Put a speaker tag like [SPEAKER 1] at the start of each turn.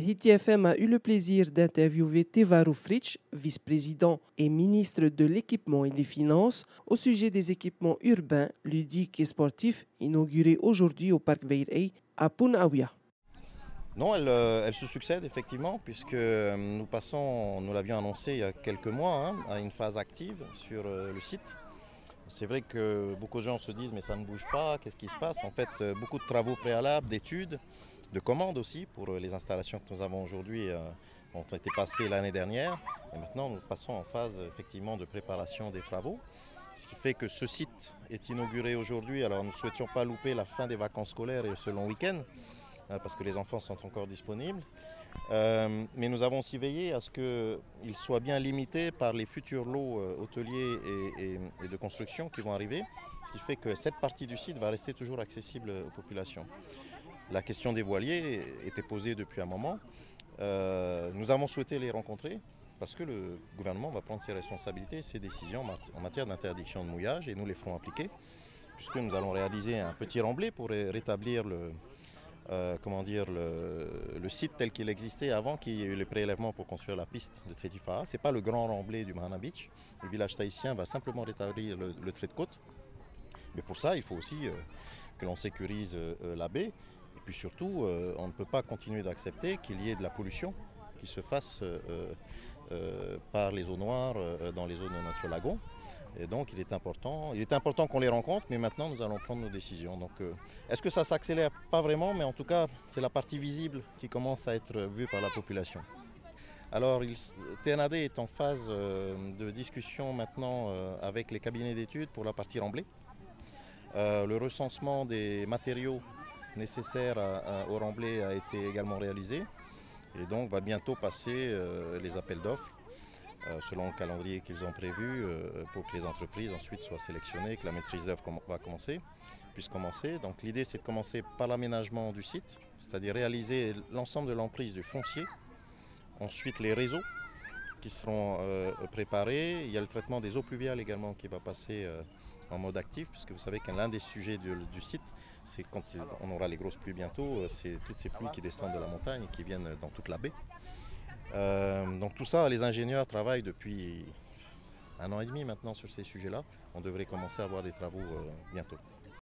[SPEAKER 1] Hiti FM a eu le plaisir d'interviewer Tevaro Fritsch, vice-président et ministre de l'Équipement et des Finances, au sujet des équipements urbains, ludiques et sportifs inaugurés aujourd'hui au Parc Veirei à Punaouia.
[SPEAKER 2] Non, elle se succède effectivement, puisque nous passons, nous l'avions annoncé il y a quelques mois, à une phase active sur le site. C'est vrai que beaucoup de gens se disent mais ça ne bouge pas, qu'est-ce qui se passe? En fait, beaucoup de travaux préalables, d'études, de commandes aussi pour les installations que nous avons aujourd'hui ont été passées l'année dernière. Et maintenant, nous passons en phase effectivement de préparation des travaux. Ce qui fait que ce site est inauguré aujourd'hui. Alors nous ne souhaitions pas louper la fin des vacances scolaires et ce long week-end, parce que les enfants sont encore disponibles. Mais nous avons aussi veillé à ce qu'il soit bien limité par les futurs lots hôteliers et de construction qui vont arriver, ce qui fait que cette partie du site va rester toujours accessible aux populations. La question des voiliers était posée depuis un moment. Nous avons souhaité les rencontrer parce que le gouvernement va prendre ses responsabilités et ses décisions en matière d'interdiction de mouillage et nous les ferons appliquer, puisque nous allons réaliser un petit remblai pour rétablir le site tel qu'il existait avant qu'il y ait eu les prélèvements pour construire la piste de Tetifaha. Ce n'est pas le grand remblai du Mahana Beach. Le village tahitien va simplement rétablir le trait de côte. Mais pour ça, il faut aussi que l'on sécurise la baie. Et puis surtout, on ne peut pas continuer d'accepter qu'il y ait de la pollution qui se fasse par les eaux noires dans les eaux de notre lagon. Et donc il est important qu'on les rencontre, mais maintenant nous allons prendre nos décisions. Donc est-ce que ça s'accélère? Pas vraiment, mais en tout cas c'est la partie visible qui commence à être vue par la population. Alors TNAD est en phase de discussion maintenant avec les cabinets d'études pour la partie remblai. Le recensement des matériaux nécessaires au remblai a été également réalisé et donc va bientôt passer les appels d'offres selon le calendrier qu'ils ont prévu pour que les entreprises ensuite soient sélectionnées, que la maîtrise d'œuvre puisse commencer. Donc l'idée c'est de commencer par l'aménagement du site, c'est-à-dire réaliser l'ensemble de l'emprise du foncier, ensuite les réseaux qui seront préparés. Il y a le traitement des eaux pluviales également qui va passer en mode actif, puisque vous savez qu'un des sujets du site, c'est quand on aura les grosses pluies bientôt, c'est toutes ces pluies qui descendent de la montagne et qui viennent dans toute la baie. Donc tout ça, les ingénieurs travaillent depuis 1 an et demi maintenant sur ces sujets-là. On devrait commencer à avoir des travaux bientôt.